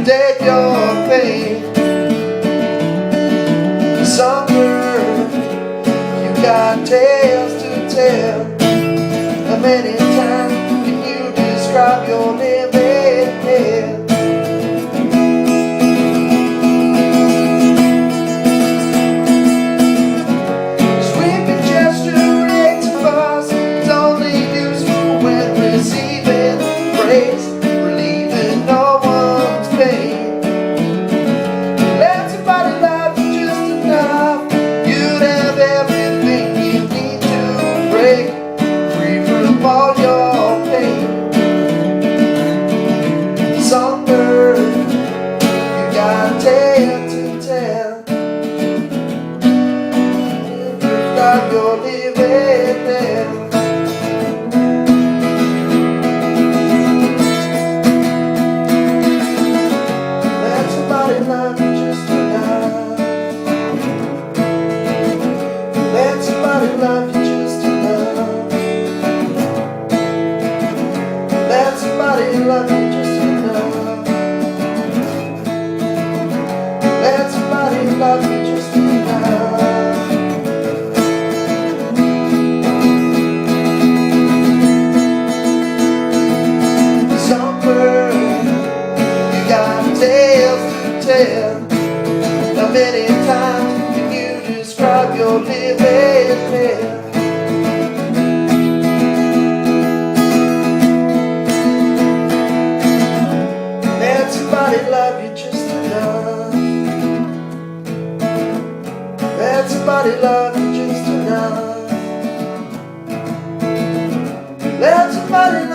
dead your pain. Songbird, you got tales to tell. How many times can you describe your living hell? Sweeping gesture rates of us is only useful when receiving praise, relieving no one's pain. Let somebody love you just enough, you'd have everything you need to break free from all your pain. Songbird, you got a tale to tell. You got your living hell. Let somebody love you just enough. Let somebody love you just enough. Let somebody love you just enough. Let somebody love you just enough. Songbird, you got tales to tell. How many times can you describe your living hell? Let somebody love you just enough. Let somebody love you just enough. Let somebody love